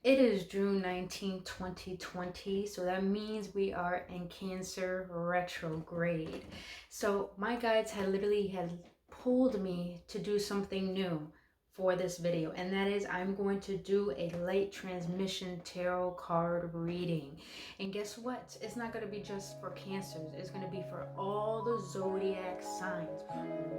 It is June 19th, 2020, so that means we are in Cancer retrograde. So my guides had pulled me to do something new for this video, and that is I'm going to do a late transmission tarot card reading. And guess what? It's not going to be just for Cancers. It's going to be for all the zodiac signs.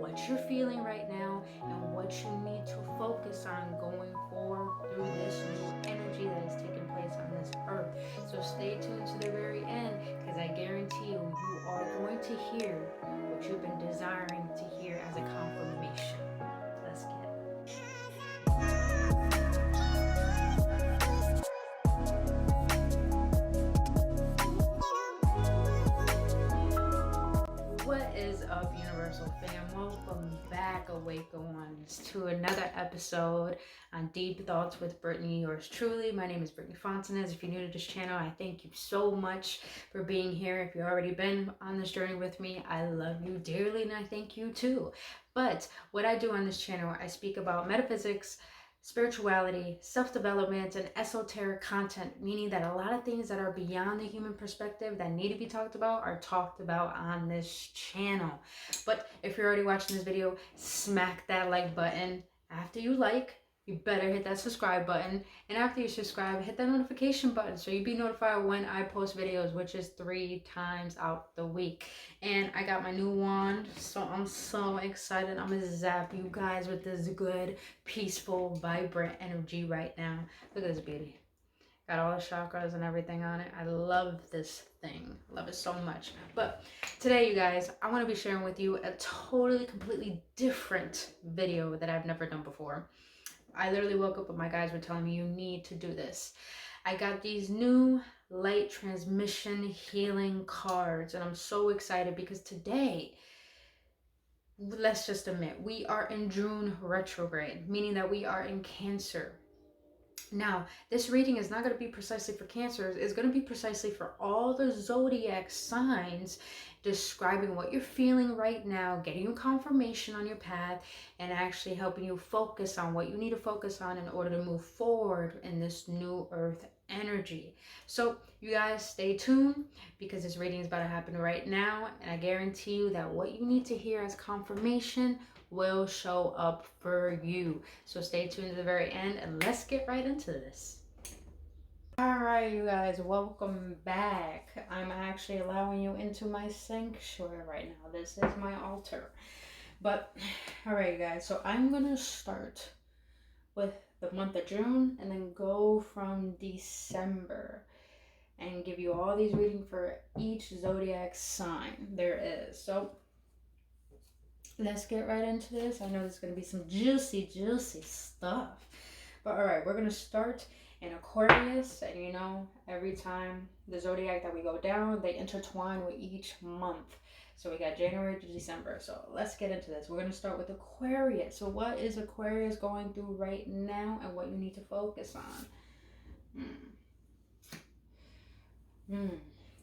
What you're feeling right now and what you need to focus on going forward through this new energy that is taking place on this earth. So stay tuned to the very end, because I guarantee you are going to hear what you've been desiring to hear as a confirmation. Let's get it. What is up, Universal fam? Welcome back, AWAKENONES, to another episode on Deep Thoughts with Brittany, yours truly. My name is Brittany Fontanez. If you're new to this channel, I thank you so much for being here. If you've already been on this journey with me, I love you dearly and I thank you too. But what I do on this channel, I speak about metaphysics, spirituality, self-development, and esoteric content, meaning that a lot of things that are beyond the human perspective that need to be talked about are talked about on this channel. But if you're already watching this video, smack that like button. After you like, you better hit that subscribe button, and after you subscribe, hit that notification button so you'll be notified when I post videos, which is 3 times out the week. And I got my new wand, so I'm so excited. I'm gonna zap you guys with this good, peaceful, vibrant energy right now. Look at this beauty. Got all the chakras and everything on it. I love this thing. Love it so much. But today, you guys, I want to be sharing with you a totally, completely different video that I've never done before. I literally woke up and my guys were telling me, you need to do this. I got these new light transmission healing cards, and I'm so excited because today, let's just admit, we are in June retrograde, meaning that we are in Cancer. Now, this reading is not going to be precisely for Cancers. It's going to be precisely for all the zodiac signs, describing what you're feeling right now, getting you confirmation on your path, and actually helping you focus on what you need to focus on in order to move forward in this new earth energy. So you guys stay tuned, because this reading is about to happen right now, and I guarantee you that what you need to hear as confirmation will show up for you. So stay tuned to the very end, and let's get right into this. All right, you guys, welcome back. I'm actually allowing you into my sanctuary right now. This is my altar. But all right, you guys, so I'm gonna start with the month of June and then go from December and give you all these readings for each zodiac sign there is. So let's get right into this. I know there's going to be some juicy stuff. But all right, we're going to start in Aquarius. And you know, every time the zodiac that we go down, they intertwine with each month. So we got January to December. So let's get into this. We're going to start with Aquarius. So what is Aquarius going through right now and what you need to focus on?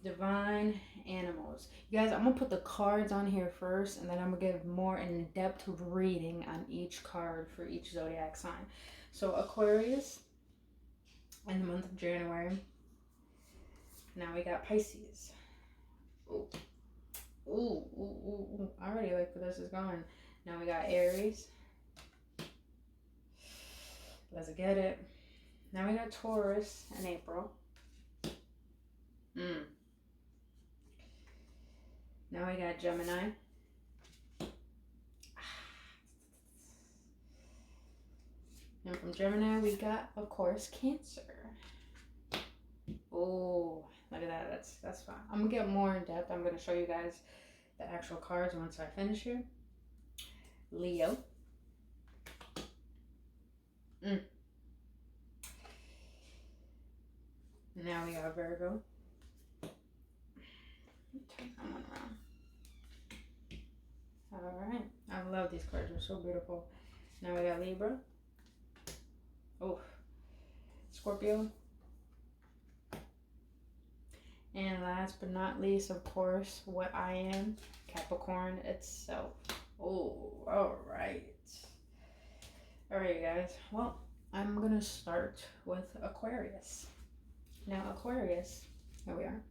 Divine animals. You guys, I'm gonna put the cards on here first, and then I'm gonna give more in-depth reading on each card for each zodiac sign. So Aquarius in the month of January. Now we got Pisces. Ooh. I already like where this is going. Now we got Aries. Let's get it. Now we got Taurus in April. Now we got Gemini. And from Gemini, we got, of course, Cancer. Oh, look at that. That's fine. I'm going to get more in depth. I'm going to show you guys the actual cards once I finish here. Leo. Now we got Virgo. Turn that one around. Alright. I love these cards. They're so beautiful. Now we got Libra. Oh. Scorpio. And last but not least, of course, what I am, Capricorn itself. Oh, alright. Alright, you guys. Well, I'm going to start with Aquarius. Now, Aquarius, here we are.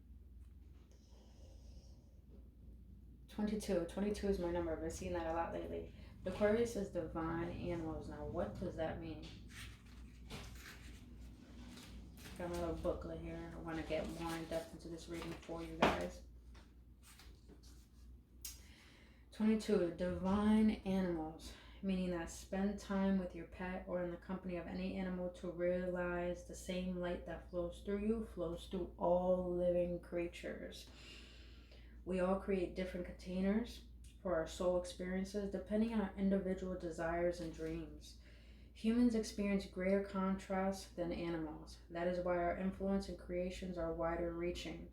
22. 22 is my number. I've been seeing that a lot lately. Aquarius is divine animals. Now, what does that mean? Got my little booklet here. I want to get more in depth into this reading for you guys. 22. Divine animals, meaning that spend time with your pet or in the company of any animal to realize the same light that flows through you flows through all living creatures. We all create different containers for our soul experiences depending on our individual desires and dreams. Humans experience greater contrast than animals. That is why our influence and creations are wider reaching.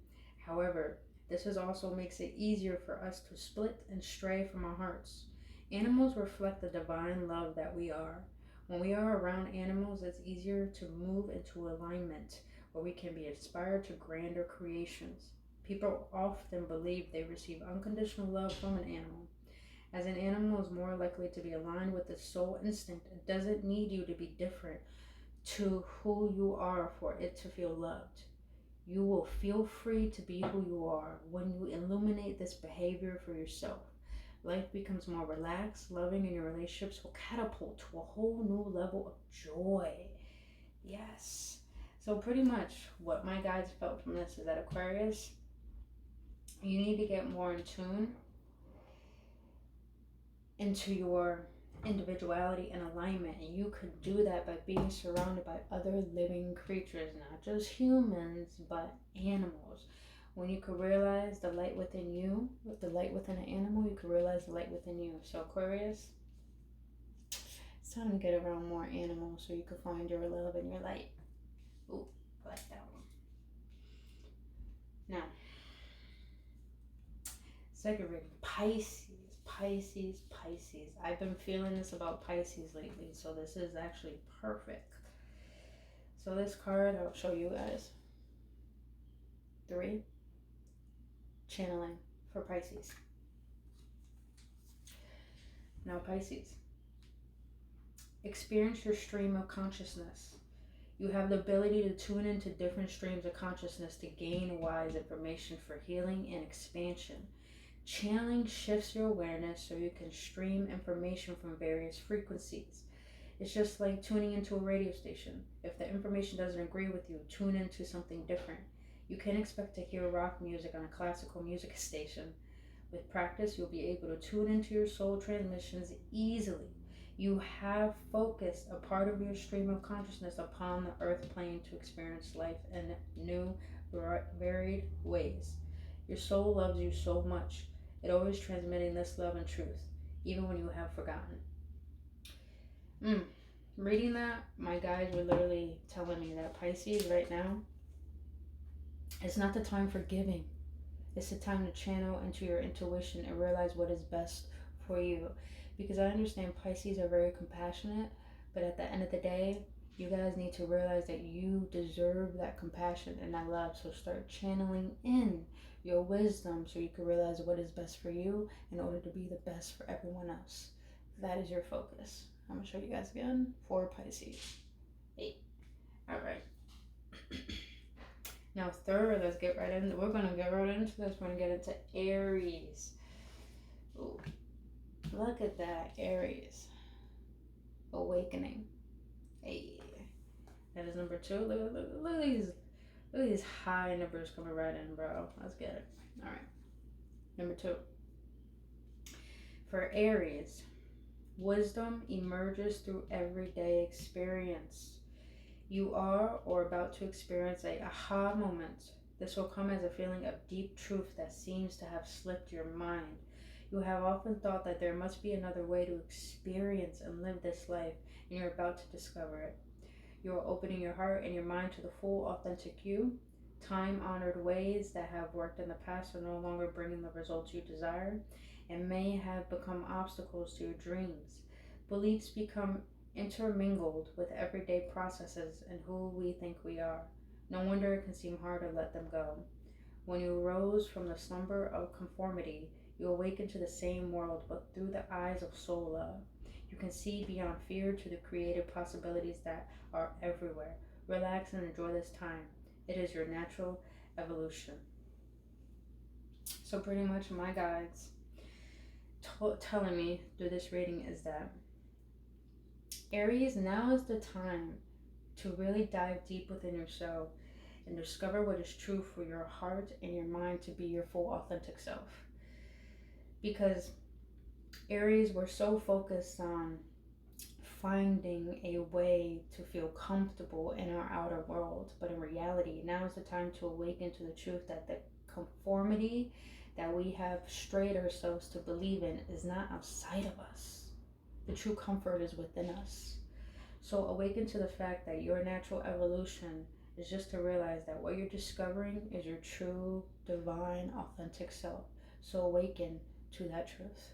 However, this also makes it easier for us to split and stray from our hearts. Animals reflect the divine love that we are. When we are around animals, it's easier to move into alignment where we can be inspired to grander creations. People often believe they receive unconditional love from an animal. As an animal is more likely to be aligned with its soul instinct, it doesn't need you to be different to who you are for it to feel loved. You will feel free to be who you are when you illuminate this behavior for yourself. Life becomes more relaxed, loving, and your relationships will catapult to a whole new level of joy. Yes. So pretty much what my guides felt from this is that Aquarius, you need to get more in tune into your individuality and alignment, and you could do that by being surrounded by other living creatures, not just humans but animals. When you could realize the light within you, the light within an animal, you could realize the light within you. So Aquarius, it's time to get around more animals so you can find your love and your light. Ooh, I like that one. Now, second reading, Pisces. Pisces. I've been feeling this about Pisces lately, so this is actually perfect. So this card, I'll show you guys. 3. Channeling for Pisces. Now Pisces, experience your stream of consciousness. You have the ability to tune into different streams of consciousness to gain wise information for healing and expansion. Channeling shifts your awareness so you can stream information from various frequencies. It's just like tuning into a radio station. If the information doesn't agree with you, tune into something different. You can't expect to hear rock music on a classical music station. With practice, you'll be able to tune into your soul transmissions easily. You have focused a part of your stream of consciousness upon the earth plane to experience life in new, varied ways. Your soul loves you so much. It always transmitting this love and truth, even when you have forgotten. Reading that, my guides were literally telling me that Pisces right now, it's not the time for giving. It's the time to channel into your intuition and realize what is best for you. Because I understand Pisces are very compassionate, but at the end of the day, you guys need to realize that you deserve that compassion and that love. So start channeling in your wisdom so you can realize what is best for you in order to be the best for everyone else. That is your focus. I'm going to show you guys again for Pisces. 8. All right. Now third, let's get right into, we're going to get right into this. We're going to get into Aries. Ooh, look at that, Aries. Awakening. Hey. That is number 2. Look at these high numbers coming right in, bro. Let's get it. All right. Number 2. For Aries, wisdom emerges through everyday experience. You are or about to experience a aha moment. This will come as a feeling of deep truth that seems to have slipped your mind. You have often thought that there must be another way to experience and live this life, and you're about to discover it. You are opening your heart and your mind to the full, authentic you. Time-honored ways that have worked in the past are no longer bringing the results you desire and may have become obstacles to your dreams. Beliefs become intermingled with everyday processes and who we think we are. No wonder it can seem hard to let them go. When you arose from the slumber of conformity, you awaken to the same world, but through the eyes of soul love. You can see beyond fear to the creative possibilities that are everywhere. Relax and enjoy this time. It is your natural evolution. So pretty much my guides telling me through this reading is that Aries, now is the time to really dive deep within yourself and discover what is true for your heart and your mind to be your full authentic self. Because Aries, we're so focused on finding a way to feel comfortable in our outer world, but in reality, now is the time to awaken to the truth that the conformity that we have strayed ourselves to believe in is not outside of us. The true comfort is within us. So awaken to the fact that your natural evolution is just to realize that what you're discovering is your true, divine, authentic self. So awaken to that truth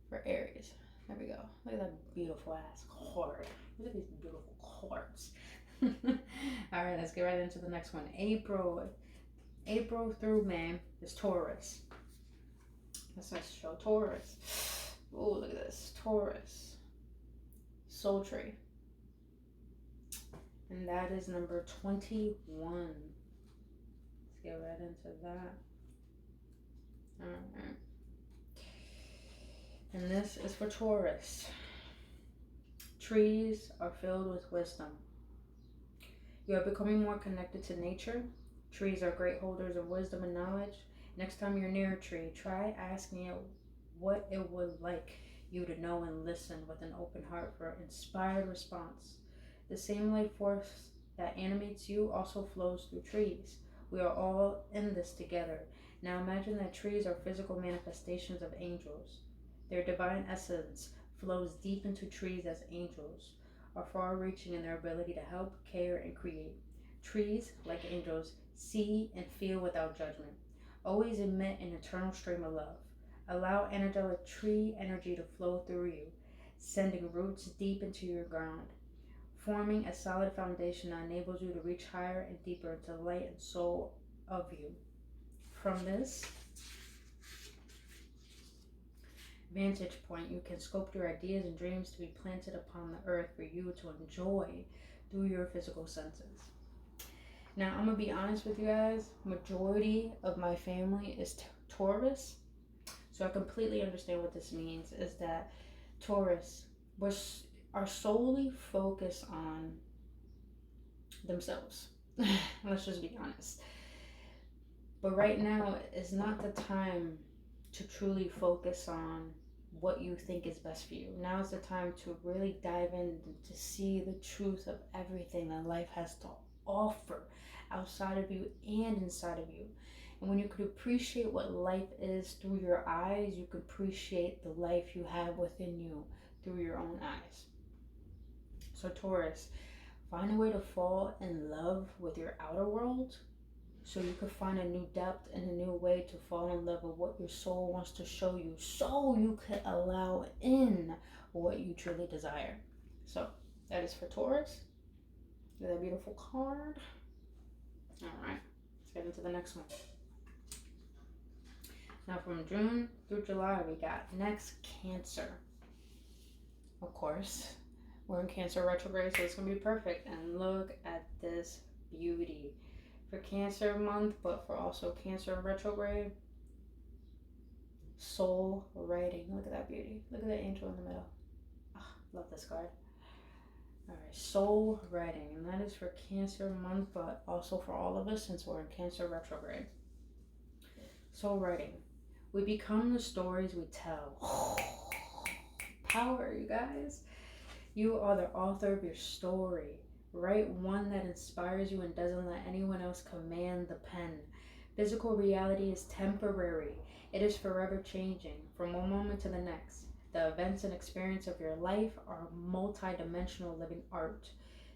for Aries. There we go. Look at that beautiful ass card. Look at these beautiful cards. All right, let's get right into the next one. April through May is Taurus. Let's show Taurus. Oh, look at this. Taurus. Soul tree. And that is number 21. Let's get right into that. Alright. And this is for Taurus. Trees are filled with wisdom. You are becoming more connected to nature. Trees are great holders of wisdom and knowledge. Next time you're near a tree, try asking it what it would like you to know and listen with an open heart for an inspired response. The same life force that animates you also flows through trees. We are all in this together. Now imagine that trees are physical manifestations of angels. Their divine essence flows deep into trees as angels are far-reaching in their ability to help, care, and create. Trees, like angels, see and feel without judgment. Always emit an eternal stream of love. Allow angelic tree energy to flow through you, sending roots deep into your ground, forming a solid foundation that enables you to reach higher and deeper into the light and soul of you. From this vantage point, you can sculpt your ideas and dreams to be planted upon the earth for you to enjoy through your physical senses. Now, I'm going to be honest with you guys. Majority of my family is Taurus. So I completely understand what this means, is that Taurus are solely focused on themselves. Let's just be honest. But right now is not the time to truly focus on what you think is best for you. Now is the time to really dive in to see the truth of everything that life has to offer outside of you and inside of you. And when you could appreciate what life is through your eyes, you could appreciate the life you have within you through your own eyes. So Taurus, find a way to fall in love with your outer world so you could find a new depth and a new way to fall in love with what your soul wants to show you, so you could allow in what you truly desire. So that is for Taurus. Look at that beautiful card. All right, let's get into the next one. Now from June through July, we got next Cancer. Of course, we're in Cancer retrograde, so it's going to be perfect. And look at this beauty. For Cancer month, but for also Cancer retrograde, soul writing. Look at that beauty. Look at that angel in the middle. Oh, love this card. All right, soul writing, and that is for Cancer month, but also for all of us since we're in Cancer retrograde. Soul writing. We become the stories we tell. Power, you guys. You are the author of your story. Write one that inspires you and doesn't let anyone else command the pen. Physical reality is temporary. It is forever changing from one moment to the next. The events and experience of your life are multi-dimensional living art.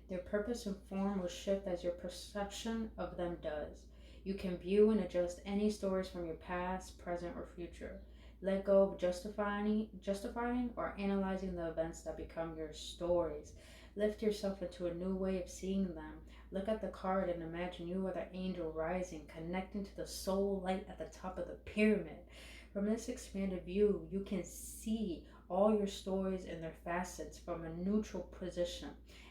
Their purpose and form will shift as your perception of them does. You can view and adjust any stories from your past, present, or future. Let go of justifying or analyzing the events that become your stories. Lift yourself into a new way of seeing them. Look at the card and imagine you are the angel rising, connecting to the soul light at the top of the pyramid. From this expanded view, you can see all your stories and their facets from a neutral position.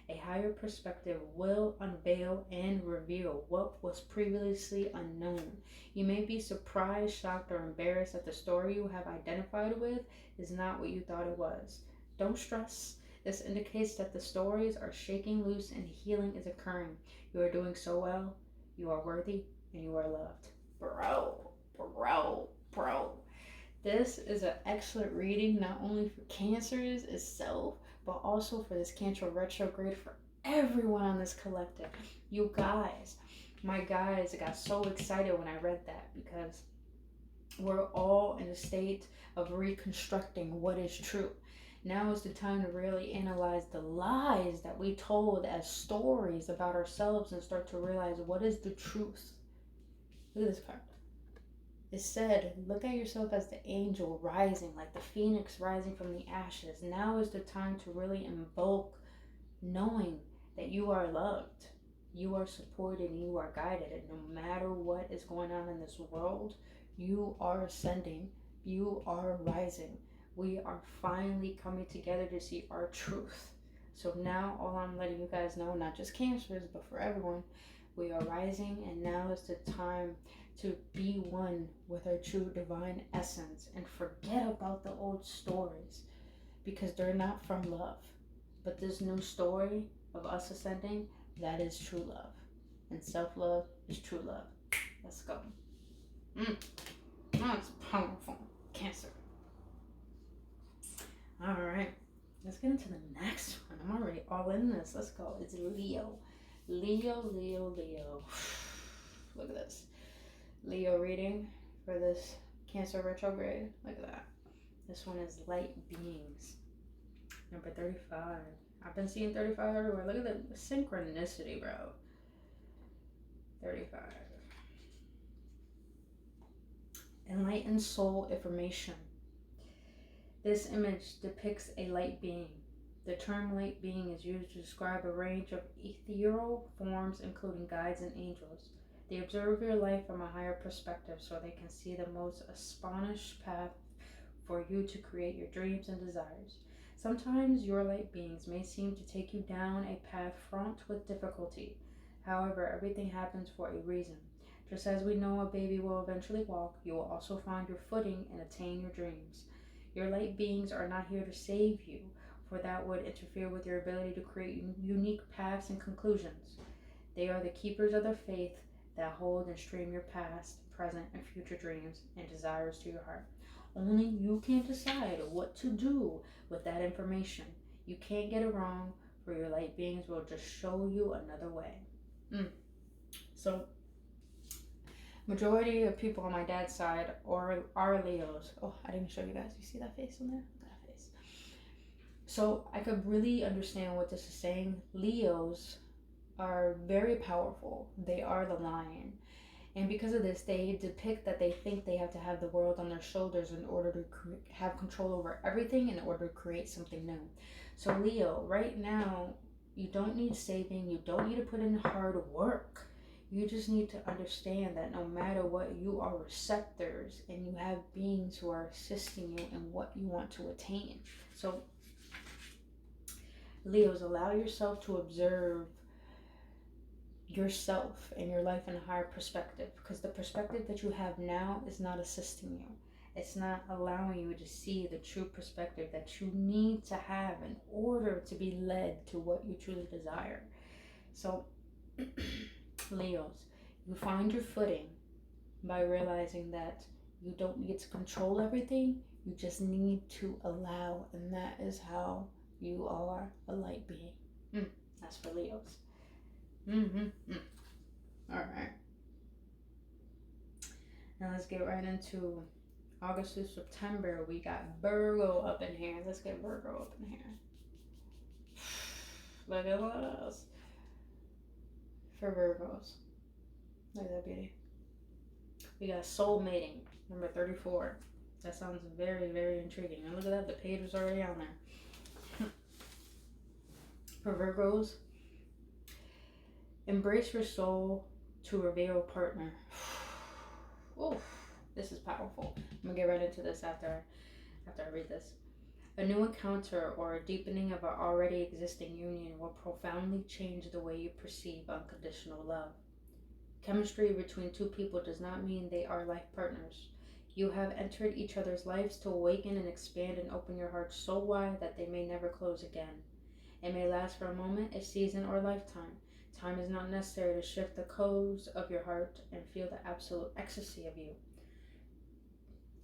A higher perspective will unveil and reveal what was previously unknown. You may be surprised, shocked, or embarrassed that the story you have identified with is not what you thought it was. Don't stress. This indicates that the stories are shaking loose and healing is occurring. You are doing so well. You are worthy and you are loved. Bro. This is an excellent reading, not only for Cancers itself, but also for this Cancer retrograde for everyone on this collective. You guys, my guys, I got so excited when I read that because we're all in a state of reconstructing what is true. Now is the time to really analyze the lies that we told as stories about ourselves and start to realize what is the truth. Look at this card. It said, look at yourself as the angel rising, like the phoenix rising from the ashes. Now is the time to really invoke knowing that you are loved, you are supported, and you are guided. And no matter what is going on in this world, you are ascending, you are rising. We are finally coming together to see our truth. So now all I'm letting you guys know, not just Cancers, but for everyone, we are rising, and now is the time to be one with our true divine essence and forget about the old stories because they're not from love. But this new story of us ascending, that is true love. And self-love is true love. Let's go. That's powerful. Cancer. All right. Let's get into the next one. I'm already all in this. Let's go. It's Leo. Leo. Look at this. Leo reading for this Cancer retrograde. Look at that. This one is light beings. Number 35. I've been seeing 35 everywhere. Look at the synchronicity, bro. 35. Enlightened soul information. This image depicts a light being. The term light being is used to describe a range of ethereal forms, including guides and angels. They observe your life from a higher perspective so they can see the most astonished path for you to create your dreams and desires. Sometimes your light beings may seem to take you down a path fraught with difficulty. However, everything happens for a reason. Just as we know a baby will eventually walk, you will also find your footing and attain your dreams. Your light beings are not here to save you, for that would interfere with your ability to create unique paths and conclusions. They are the keepers of the faith that hold and stream your past, present, and future dreams and desires to your heart. Only you can decide what to do with that information. You can't get it wrong, for your light beings will just show you another way. So, majority of people on my dad's side are Leos. Oh, I didn't show you guys. You see that face on there? Look at that face. So I could really understand what this is saying. Leos are very powerful. They are the lion. And because of this, they depict that they think they have to have the world on their shoulders in order to have control over everything in order to create something new. So Leo, right now, you don't need saving. You don't need to put in hard work. You just need to understand that no matter what, you are receptors and you have beings who are assisting you in what you want to attain. So Leos, allow yourself to observe yourself and your life in a higher perspective, because the perspective that you have now is not assisting you. It's not allowing you to see the true perspective that you need to have in order to be led to what you truly desire. So Leos, you find your footing by realizing that you don't need to control everything. You just need to allow, and that is how you are a light being. That's for Leos. All right. Now let's get right into August to September. We got Virgo up in here. Let's get Virgo up in here. Look at us. For Virgos. Look at that beauty. We got soul mating, number 34. That sounds very, very intriguing. And look at that, the page was already on there. For Virgos, embrace your soul to reveal a partner. Oof, this is powerful. I'm gonna get right into this after I read this. A new encounter or a deepening of an already existing union will profoundly change the way you perceive unconditional love. Chemistry between two people does not mean they are life partners. You have entered each other's lives to awaken and expand and open your heart so wide that they may never close again. It may last for a moment, a season, or a lifetime. Time is not necessary to shift the codes of your heart and feel the absolute ecstasy of you.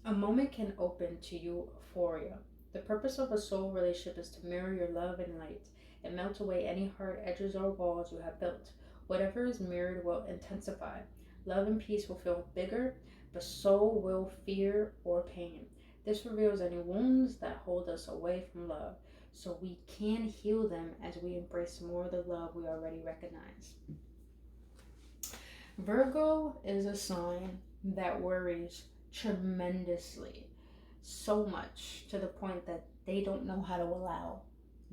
A moment can open to euphoria. The purpose of a soul relationship is to mirror your love and light and melt away any hard edges or walls you have built. Whatever is mirrored will intensify. Love and peace will feel bigger, but so will fear or pain. This reveals any wounds that hold us away from love, so we can heal them as we embrace more of the love we already recognize. Virgo is a sign that worries tremendously, so much to the point that they don't know how to allow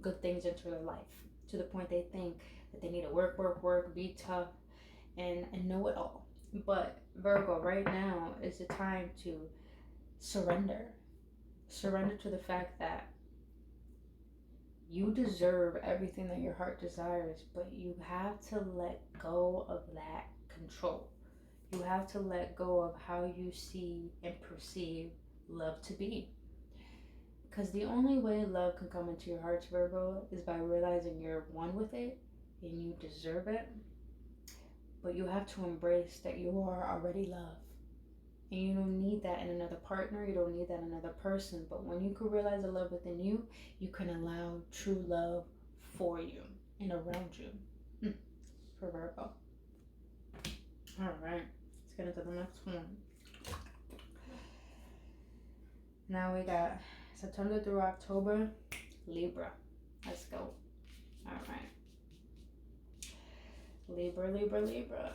good things into their life, to the point they think that they need to work, be tough, and know it all. But Virgo, right now is the time to surrender to the fact that you deserve everything that your heart desires, but you have to let go of that control. You have to let go of how you see and perceive love to be. Because the only way love can come into your heart, Virgo, is by realizing you're one with it and you deserve it. But you have to embrace that you are already love. And you don't need that in another partner. You don't need that in another person. But when you can realize the love within you, you can allow true love for you and around you. For Virgo. All right. Let's get into the next one. Now we got September through October, Libra. Let's go. All right. Libra.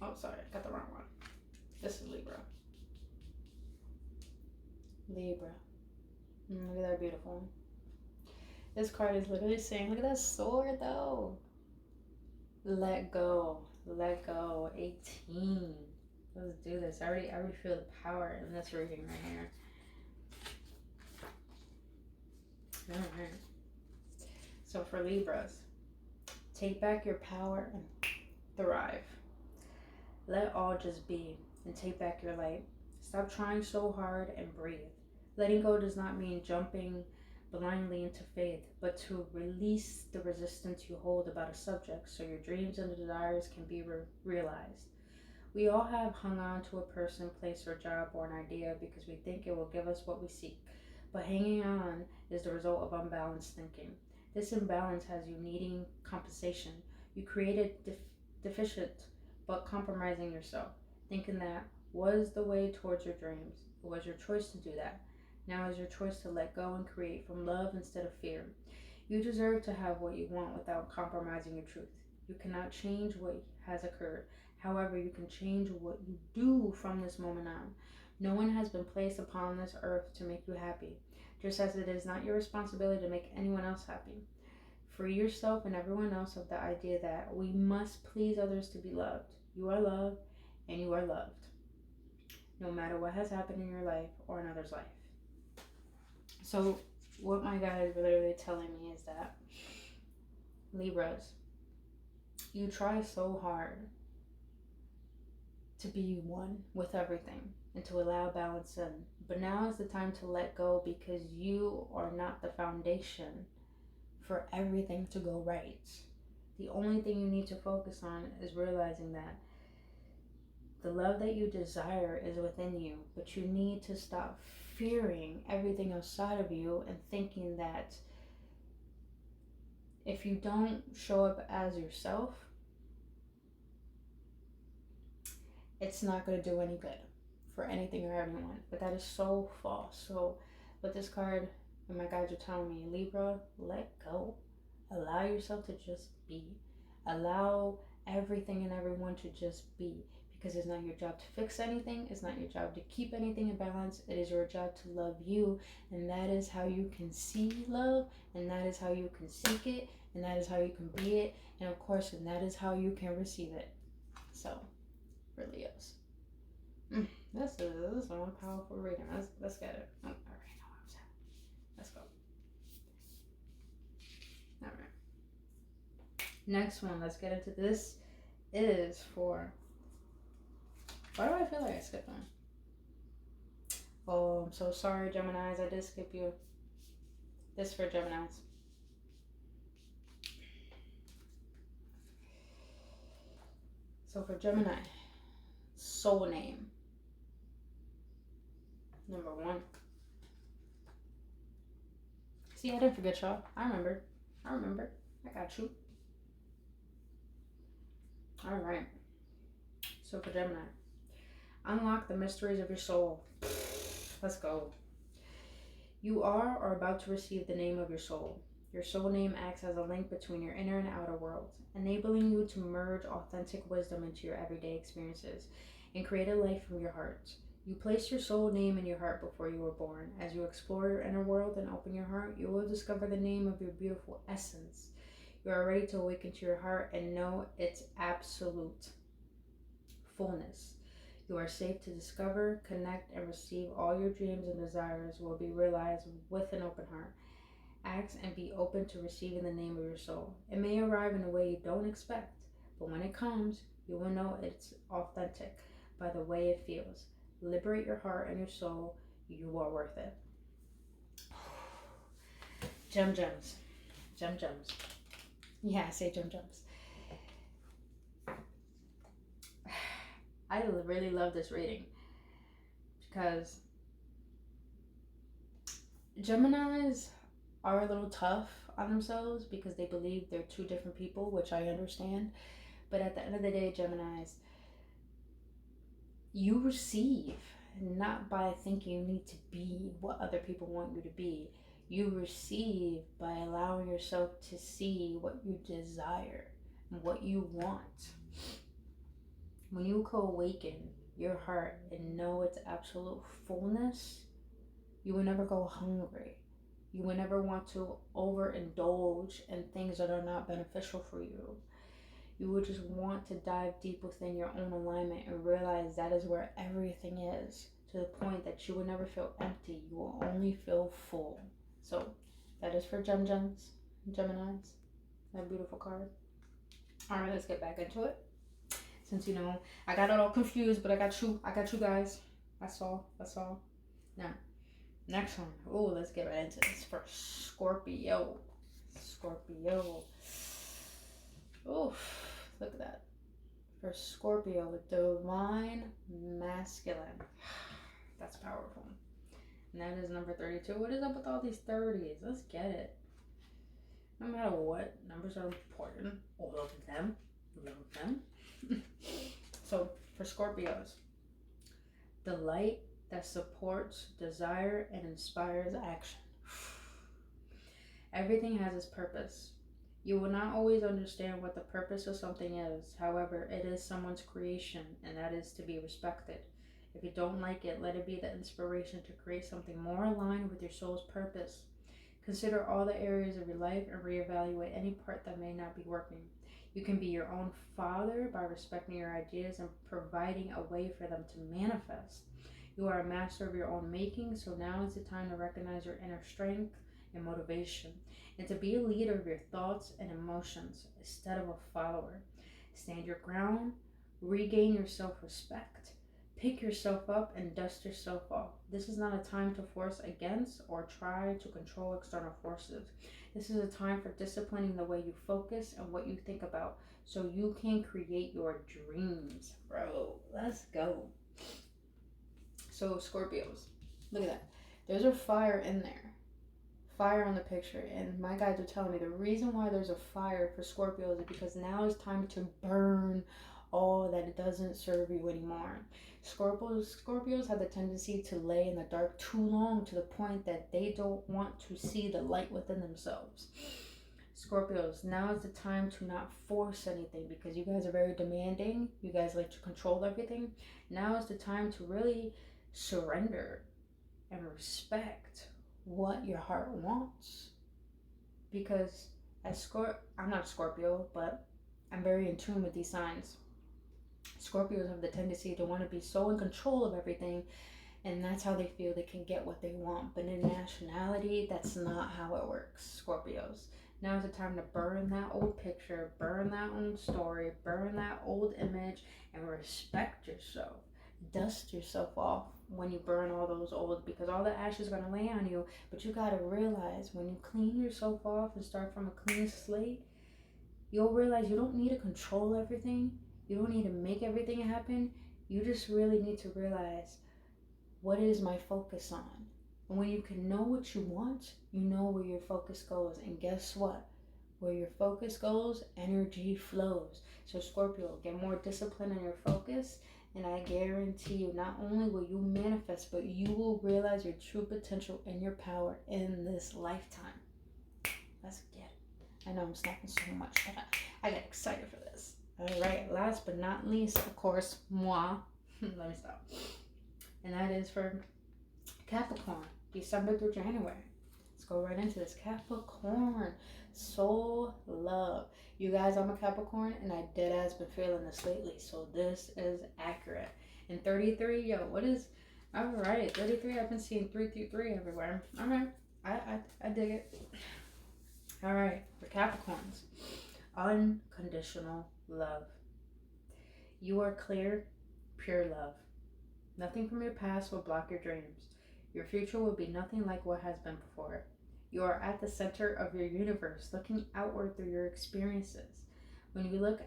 Oh, sorry. I got the wrong one. This is Libra. Look at that beautiful one. This card is literally saying, look at that sword though. Let go. 18. Let's do this. I already feel the power in this reading right here. Alright. So for Libras, take back your power and thrive. Let all just be and take back your light. Stop trying so hard and breathe. Letting go does not mean jumping blindly into faith, but to release the resistance you hold about a subject so your dreams and desires can be realized. We all have hung on to a person, place, or job or an idea because we think it will give us what we seek. But hanging on is the result of unbalanced thinking. This imbalance has you needing compensation. You created deficient but compromising yourself, thinking that was the way towards your dreams. It was your choice to do that. Now is your choice to let go and create from love instead of fear. You deserve to have what you want without compromising your truth. You cannot change what has occurred. However, you can change what you do from this moment on. No one has been placed upon this earth to make you happy, just as it is not your responsibility to make anyone else happy. Free yourself and everyone else of the idea that we must please others to be loved. You are loved and you are loved, no matter what has happened in your life or another's life. So what my guys were literally telling me is that Libras, you try so hard to be one with everything and to allow balance in. But now is the time to let go because you are not the foundation for everything to go right. The only thing you need to focus on is realizing that the love that you desire is within you, but you need to stop fearing everything outside of you and thinking that if you don't show up as yourself, it's not going to do any good for anything or anyone. But that is so false. So with this card, and my guides are telling me, Libra, let go. Allow yourself to just be. Allow everything and everyone to just be. Because it's not your job to fix anything. It's not your job to keep anything in balance. It is your job to love you. And that is how you can see love. And that is how you can seek it. And that is how you can be it. And of course, and that is how you can receive it. So, for Leos. This is one powerful reading. Let's get it. Oh, I already know what I was at. Let's go. All right. Next one, let's get into this. Is for, why do I feel like I skipped one? Oh, I'm so sorry, Geminis. I did skip you. This for Geminis. So for Gemini, soul name. Number 1. See, I didn't forget y'all. I remember. I got you. Alright. So for Gemini, unlock the mysteries of your soul. Let's go. You are about to receive the name of your soul. Your soul name acts as a link between your inner and outer worlds, enabling you to merge authentic wisdom into your everyday experiences and create a life from your heart. You placed your soul name in your heart before you were born. As you explore your inner world and open your heart, you will discover the name of your beautiful essence. You are ready to awaken to your heart and know its absolute fullness. You are safe to discover, connect, and receive all your dreams and desires will be realized with an open heart. Ask and be open to receiving the name of your soul. It may arrive in a way you don't expect, but when it comes, you will know it's authentic by the way it feels. Liberate your heart and your soul. You are worth it. Gems. Yeah, I say gems. I really love this reading because Geminis are a little tough on themselves because they believe they're two different people, which I understand. But at the end of the day, Geminis, you receive not by thinking you need to be what other people want you to be. You receive by allowing yourself to see what you desire and what you want. When you co-awaken your heart and know its absolute fullness, you will never go hungry. You will never want to overindulge in things that are not beneficial for you. You will just want to dive deep within your own alignment and realize that is where everything is, to the point that you will never feel empty. You will only feel full. So that is for Geminis. That beautiful card. All right, let's get back into it. Since, you know, I got it all confused, but I got you guys. That's all. Now, next one. Oh, let's get right into this for Scorpio. Oof, look at that. For Scorpio, divine masculine. That's powerful. And that is number 32. What is up with all these 30s? Let's get it. No matter what, numbers are important. All of them. So, for Scorpios, the light that supports desire and inspires action. Everything has its purpose. You will not always understand what the purpose of something is. However, it is someone's creation, and that is to be respected. If you don't like it, let it be the inspiration to create something more aligned with your soul's purpose. Consider all the areas of your life and reevaluate any part that may not be working. You can be your own father by respecting your ideas and providing a way for them to manifest. You are a master of your own making, so now is the time to recognize your inner strength and motivation, and to be a leader of your thoughts and emotions instead of a follower. Stand your ground, regain your self-respect, pick yourself up and dust yourself off. This is not a time to force against or try to control external forces. This is a time for disciplining the way you focus and what you think about so you can create your dreams. Bro, let's go. So Scorpios, look at that. There's a fire in there. Fire on the picture, and my guides are telling me the reason why there's a fire for Scorpios is because now is time to burn all that doesn't serve you anymore. Scorpios have the tendency to lay in the dark too long, to the point that they don't want to see the light within themselves. Scorpios, now is the time to not force anything, because you guys are very demanding. You guys like to control everything. Now is the time to really surrender and respect what your heart wants. Because I'm not Scorpio, but I'm very in tune with these signs. Scorpios have the tendency to want to be so in control of everything And that's how they feel they can get what they want. But in nationality, that's not how it works, Scorpios. Now is the time to burn that old picture, burn that old story, burn that old image, and respect yourself. Dust yourself off when you burn all those old, because all the ash is going to lay on you. But you got to realize when you clean yourself off and start from a clean slate, you'll realize you don't need to control everything. You don't need to make everything happen. You just really need to realize, what is my focus on? And when you can know what you want, you know where your focus goes. And guess what? Where your focus goes, energy flows. So Scorpio, get more discipline in your focus, and I guarantee you, not only will you manifest, but you will realize your true potential and your power in this lifetime. Let's get it. I know I'm snapping so much, but I get excited for this. All right, last but not least, of course, moi. Let me stop. And that is for Capricorn, December through January. Let's go right into this. Capricorn, soul love. You guys, I'm a Capricorn, and I deadass been feeling this lately, so this is accurate. And 33, yo, what is, all right, 33, I've been seeing 333 everywhere. All right, I dig it. All right, for Capricorns, unconditional love. You are clear, pure love. Nothing from your past will block your dreams. Your future will be nothing like what has been before. You are at the center of your universe, looking outward through your experiences. When you look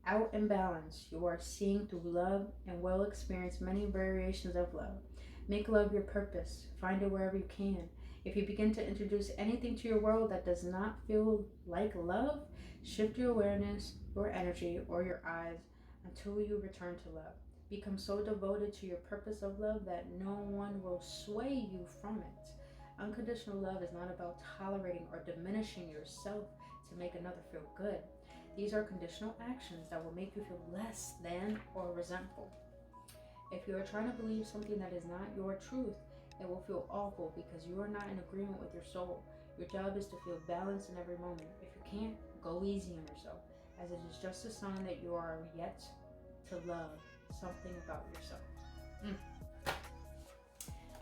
out in balance, you are seeing through love and will experience many variations of love. Make love your purpose. Find it wherever you can. If you begin to introduce anything to your world that does not feel like love, shift your awareness, your energy, or your eyes until you return to love. Become so devoted to your purpose of love that no one will sway you from it. Unconditional love is not about tolerating or diminishing yourself to make another feel good. These are conditional actions that will make you feel less than or resentful. If you are trying to believe something that is not your truth, it will feel awful because you are not in agreement with your soul. Your job is to feel balanced in every moment. If you can't, go easy on yourself, as it is just a sign that you are yet to love something about yourself.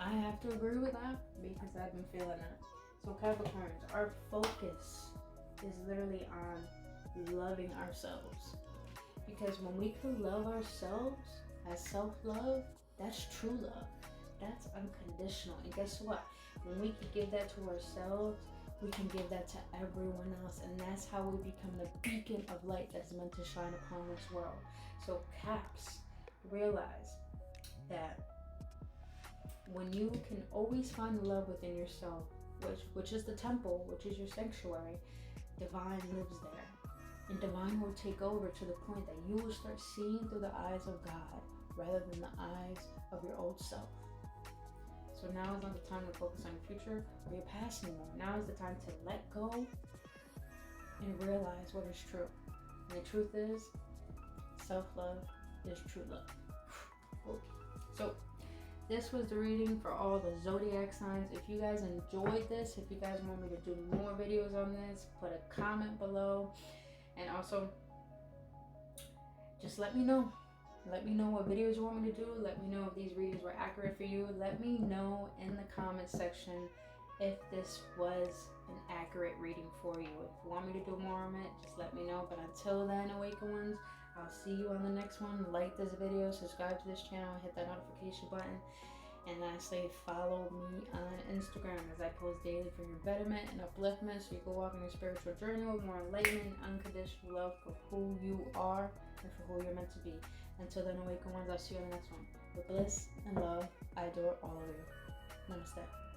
I have to agree with that because I've been feeling that. So Capricorns, our focus is literally on loving ourselves. Because when we can love ourselves as self-love, that's true love. That's unconditional. And guess what? When we can give that to ourselves, we can give that to everyone else. And that's how we become the beacon of light that's meant to shine upon this world. So Caps, realize that when you can always find love within yourself, which is the temple, which is your sanctuary, divine lives there. And divine will take over to the point that you will start seeing through the eyes of God rather than the eyes of your old self. So now is not the time to focus on your future or your past anymore. Now is the time to let go and realize what is true. And the truth is, self-love is true love. Okay. So this was the reading for all the zodiac signs. If you guys enjoyed this, if you guys want me to do more videos on this, put a comment below. And also, just let me know. Let me know what videos you want me to do. Let me know if these readings were accurate for you. Let me know in the comment section if this was an accurate reading for you. If you want me to do more on it, just let me know. But until then, Awakened Ones, I'll see you on the next one. Like this video, subscribe to this channel, hit that notification button. And lastly, follow me on Instagram as I post daily for your betterment and upliftment, so you can walk on your spiritual journey with more enlightenment, unconditional love for who you are and for who you're meant to be. Until then, Awakened Ones, I'll see you on the next one. With bliss and love, I adore all of you. Namaste.